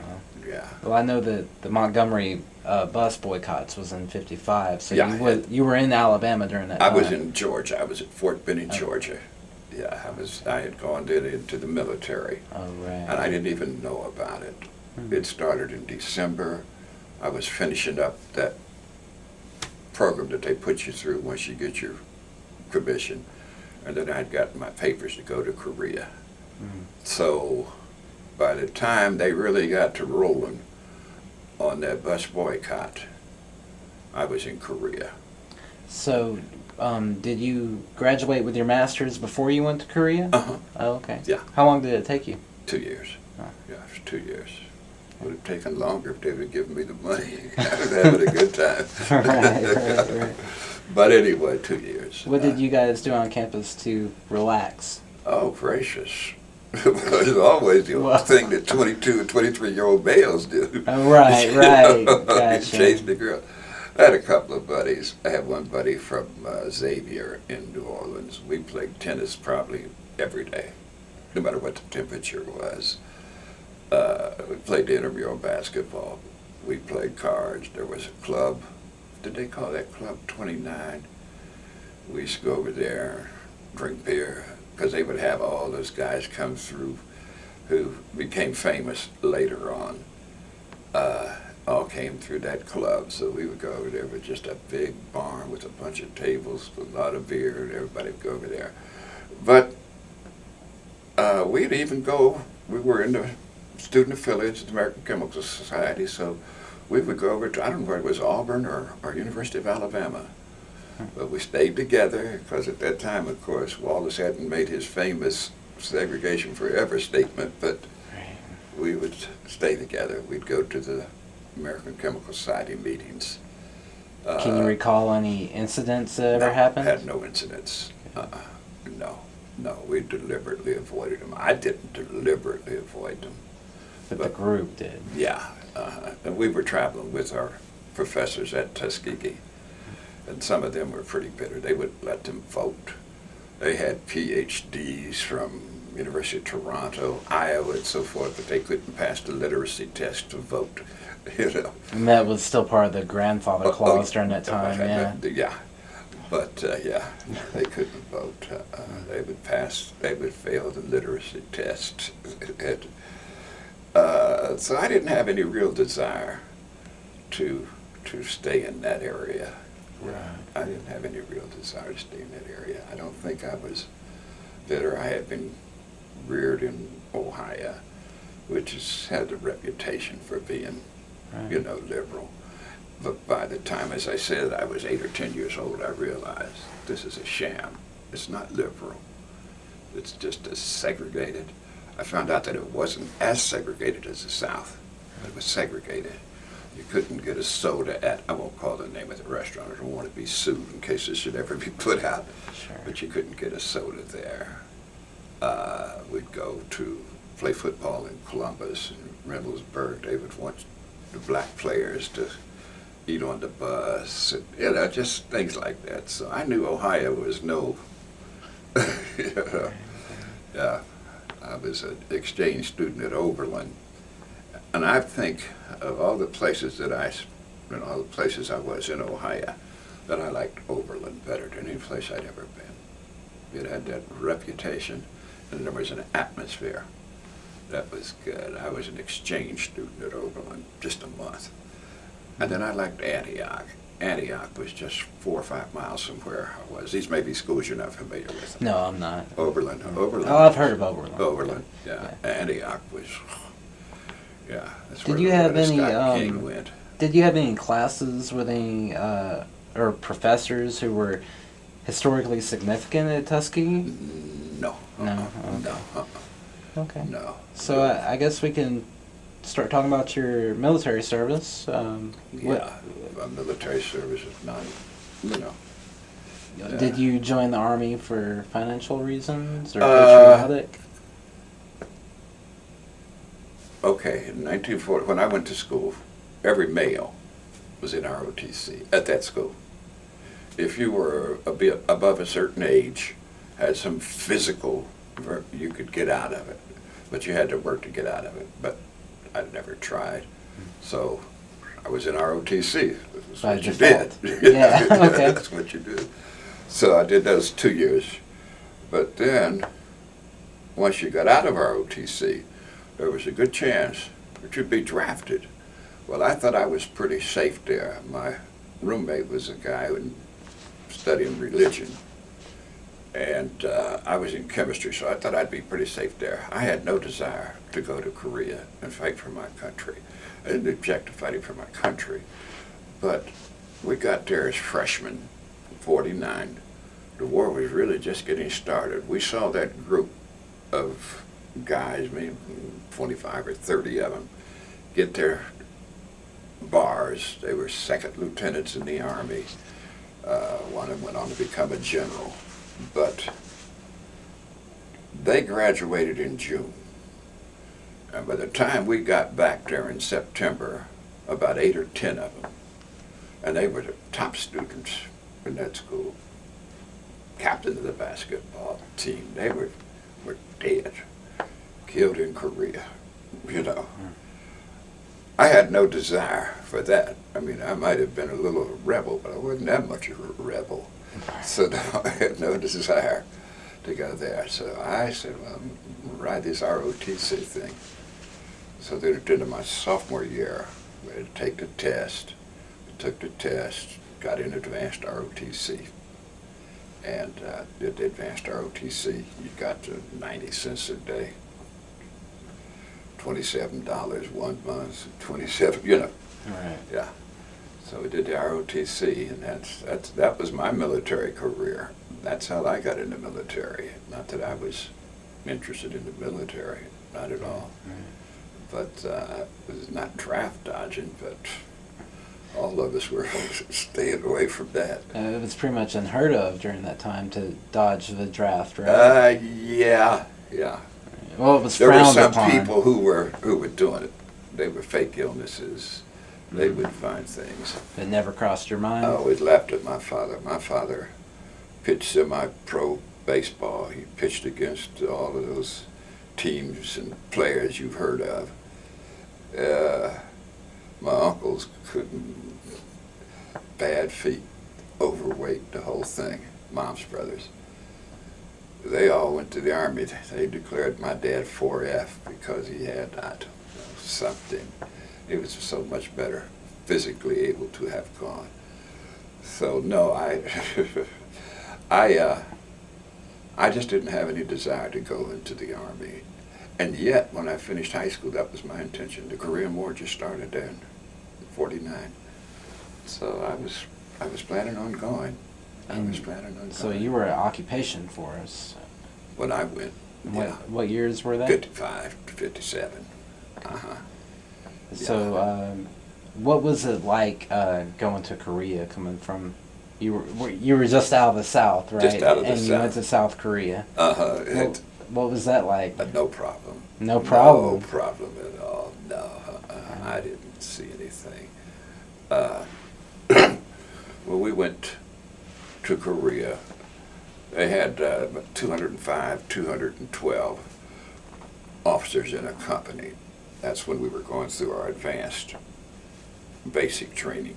Yeah. Well, I know that the Montgomery bus boycotts was in ¡55, so Yeah, you were in Alabama during that I time. was in Georgia. I was at Fort Benning, Oh. Georgia. Yeah, I had gone into the military, Oh, right. and I didn't even know about it. It started in December. I was finishing up that program that they put you through once you get your commission, and then I'd gotten my papers to go to Korea. So by the time they really got to rolling on that bus boycott, I was in Korea. So, did you graduate with your master's before you went to Korea? Uh-huh. Oh, okay. Yeah. How long did it take you? 2 years. Oh. Yeah, it was 2 years. Would have taken longer if they would have given me the money. I was having a good time. Right. But anyway, 2 years. What did you guys do on campus to relax? Oh, gracious. It's always the Well. thing that 22 and 23-year-old males do. Oh, right, You right. know, Gotcha. chase the girl. I had a couple of buddies. I had one buddy from Xavier in New Orleans. We played tennis probably every day, no matter what the temperature was. We played intramural basketball. We played cards. There was a club. Did they call that club 29? We used to go over there, drink beer, because they would have all those guys come through who became famous later on. All came through that club, so we would go over there with just a big barn with a bunch of tables, a lot of beer, and everybody would go over there. But we'd even go, we were in the student affiliates of the American Chemical Society, so we would go over to, I don't know where it was, Auburn or University of Alabama. But we stayed together, because at that time, of course, Wallace hadn't made his famous segregation forever statement, but we would stay together. We'd go to the American Chemical Society meetings. Can you recall any incidents that ever No, happened? had no incidents. No, we deliberately avoided them. I didn't deliberately avoid them. But the group did. Yeah, and we were traveling with our professors at Tuskegee, and some of them were pretty bitter. They wouldn't let them vote. They had PhDs from University of Toronto, Iowa, and so forth, but they couldn't pass the literacy test to vote. You know. And that was still part of the grandfather clause during that time, yeah. Yeah, but yeah, they couldn't vote. They would pass. They would fail the literacy test. So I didn't have any real desire to stay in that area. Right. I didn't have any real desire to stay in that area. I don't think I was bitter. I had been reared in Ohio, which has had the reputation for being, Right. Liberal. But by the time, as I said, I was 8 or 10 years old, I realized this is a sham. It's not liberal. It's just as segregated. I found out that it wasn't as segregated as the South. It was segregated. You couldn't get a soda at, I won't call the name of the restaurant, I don't want to be sued in case this should ever be put out, Sure. but you couldn't get a soda there. We'd go to play football in Columbus and Reynoldsburg. They would want the black players to eat on the bus, and, just things like that. So I knew Ohio was no, yeah. I was an exchange student at Oberlin, and I think of all the places that all the places I was in Ohio, that I liked Oberlin better than any place I'd ever been. It had that reputation, and there was an atmosphere that was good. I was an exchange student at Oberlin, just a month. And then I liked Antioch. Antioch was just 4 or 5 miles from where I was. These may be schools you're not familiar with. No, I'm not. Oberlin. Oh, I've heard of Oberlin. Oberlin, yeah. Antioch was, that's Did where you have Loretta any Scott King went. Did you have any classes with any or professors who were historically significant at Tuskegee? No. No. Okay. No. Okay. No. So I guess we can start talking about your military service. My military service is not, Did you join the Army for financial reasons or patriotic? Okay, in 1940, when I went to school, every male was in ROTC at that school. If you were a bit above a certain age, had some physical, you could get out of it, but you had to work to get out of it. But I'd never tried, so I was in ROTC. That's By what you default. did. Yeah, okay. That's what you did. So I did those 2 years, but then once you got out of ROTC, there was a good chance that you'd be drafted. Well, I thought I was pretty safe there. My roommate was a guy who studying religion, and I was in chemistry, so I thought I'd be pretty safe there. I had no desire to go to Korea and fight for my country. I didn't object to fighting for my country, but we got there as freshmen, in '49. The war was really just getting started. We saw that group of guys, maybe 25 or 30 of them, get their bars. They were second lieutenants in the Army. One of them went on to become a general. But they graduated in June. And by the time we got back there in September, about 8 or 10 of them, and they were the top students in that school, captain of the basketball team, they were dead, killed in Korea, I had no desire for that. I mean, I might have been a little of a rebel, but I wasn't that much of a rebel. So no, I had no desire to go there. So I said, well, I'm going to ride this ROTC thing. So then into my sophomore year, we had to take the test. We took the test, got in advanced ROTC. And did the advanced ROTC. You got to 90 cents a day. $27 1 month, 27, Right. Yeah. So we did the ROTC, and that was my military career. That's how I got in the military. Not that I was interested in the military, not at all. Right. But it was not draft dodging, but all of us were staying away from that. It was pretty much unheard of during that time to dodge the draft, right? Yeah. Well, it was There were frowned some upon. people who were doing it. They were fake illnesses. They would find things. It never crossed your mind? I always laughed at my father. My father pitched semi-pro baseball. He pitched against all of those teams and players you've heard of. My uncles couldn't, bad feet, overweight, the whole thing, Mom's brothers. They all went to the Army. They declared my dad 4F because he had something. He was so much better physically able to have gone. So no, I just didn't have any desire to go into the Army. And yet, when I finished high school, that was my intention. The Korean War just started then, in '49. So I was planning on going. So you were an occupation force. When I went, What years were that? 55 to 57. So what was it like going to Korea, coming from, you were just out of the South, right? Just out of the and South. you went to South Korea. What was that like? No problem. No problem? No problem at all. No, I didn't see anything. Well, we went to Korea. They had 205, 212 officers in a company. That's when we were going through our advanced basic training.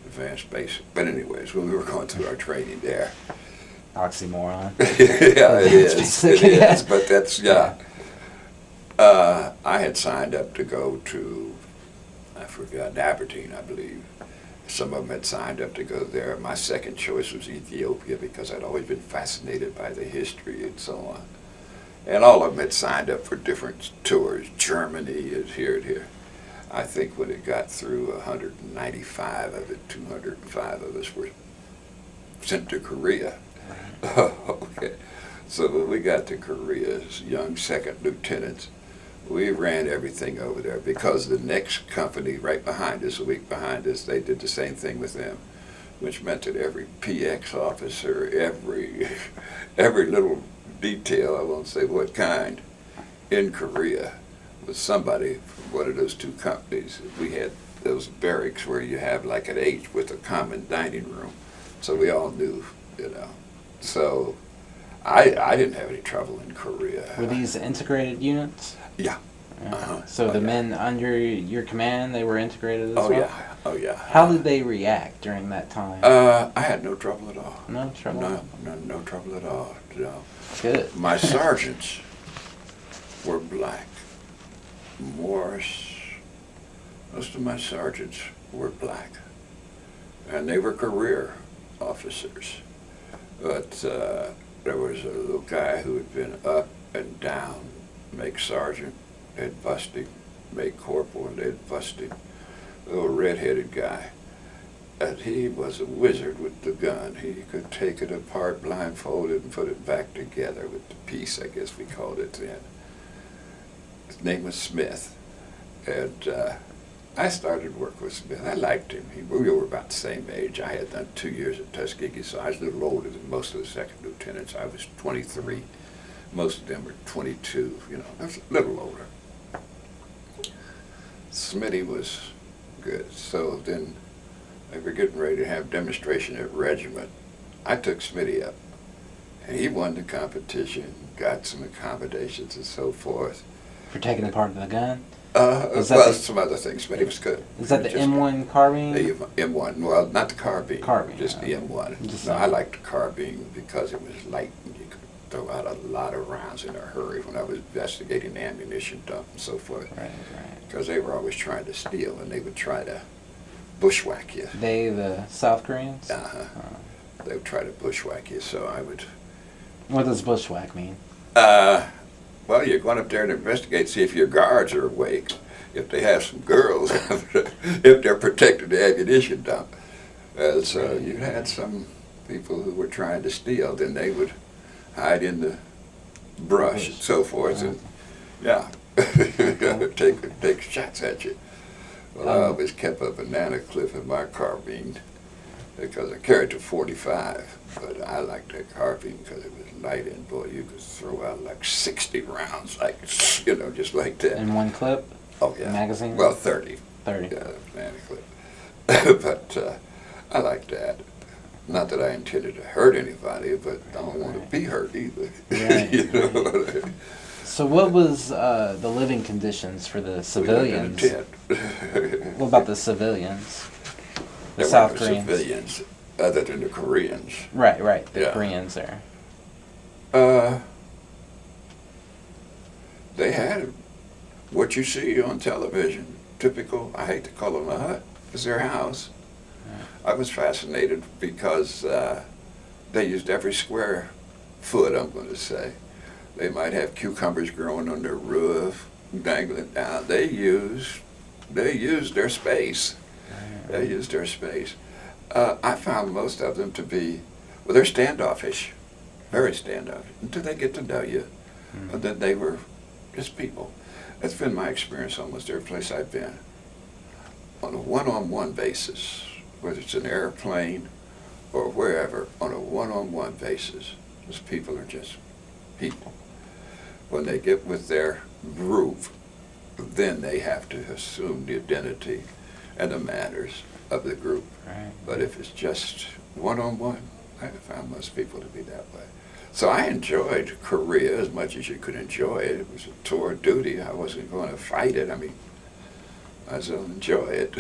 Advanced basic. But anyways, when we were going through our training there. Oxymoron. Yeah, it is. It Yeah. is. But that's, yeah. I had signed up to go to, I forgot, Aberdeen, I believe. Some of them had signed up to go there. My second choice was Ethiopia because I'd always been fascinated by the history and so on. And all of them had signed up for different tours. Germany is here and here. I think when it got through 195 of it, 205 of us were sent to Korea. Okay. So when we got to Korea as young second lieutenants, we ran everything over there because the next company right behind us, a week behind us, they did the same thing with them, which meant that every PX officer, every little detail, I won't say what kind, in Korea was somebody from one of those two companies. We had those barracks where you have like an H with a common dining room, so we all knew, you know. So I didn't have any trouble in Korea. Were these integrated units? Yeah. So the men under your command, they were integrated as well? Yeah. Oh, yeah. How did they react during that time? I had no trouble at all. No trouble? No trouble at all. No. Good. My sergeants were black. Most of my sergeants were black. And they were career officers. But there was a little guy who had been up and down, make sergeant, they'd bust him, make corporal, and they'd bust him. A little red-headed guy. And he was a wizard with the gun. He could take it apart blindfolded and put it back together with the piece, I guess we called it then. His name was Smith. And I started work with Smith. I liked him. We were about the same age. I had done 2 years at Tuskegee, so I was a little older than most of the second lieutenants. I was 23. Most of them were 22. You know, I was a little older. Smitty was good. So then they were getting ready to have demonstration at regiment. I took Smitty up, and he won the competition, got some accommodations and so forth. For taking apart the gun? Some other things, but he was good. Is that the M1 carbine? The M1, well, not the carbine. Carbine. Just the M1. No, I liked the carbine because it was light and you could throw out a lot of rounds in a hurry when I was investigating the ammunition dump and so forth. Right. Because they were always trying to steal and they would try to bushwhack you. They, the South Koreans? They would try to bushwhack you, so I would... What does bushwhack mean? Well, you're going up there to investigate, see if your guards are awake, if they have some girls, if they're protecting the ammunition dump. So you had some people who were trying to steal, then they would hide in the brush and so forth, and take shots at you. Well, I always kept a banana clip in my carbine because I carried to 45, but I liked that carbine because it was light and boy, you could throw out like 60 rounds, like, you know, just like that. In one clip? Oh, yeah. Magazine? Well, 30. 30. Yeah, banana clip. But I liked that. Not that I intended to hurt anybody, but I don't want to be hurt either. Right. You know what I mean? So what was the living conditions for the civilians? We lived in a tent. What about the civilians? The There South weren't Koreans? civilians other than the Koreans. Right. The Yeah. Koreans there. They had what you see on television. Typical, I hate to call them a hut, it's their house. I was fascinated because they used every square foot, I'm going to say. They might have cucumbers growing on their roof, dangling down. They used their space. They used their space. I found most of them to be, well, they're standoffish, very standoffish, until they get to know you. And then they were just people. That's been my experience almost every place I've been. On a one-on-one basis, whether it's an airplane or wherever, on a one-on-one basis, those people are just people. when they get with their group, then they have to assume the identity and the manners of the group. Right. But if it's just one-on-one, I found most people to be that way. So I enjoyed Korea as much as you could enjoy it. It was a tour of duty. I wasn't going to fight it. I mean, might as well enjoy it.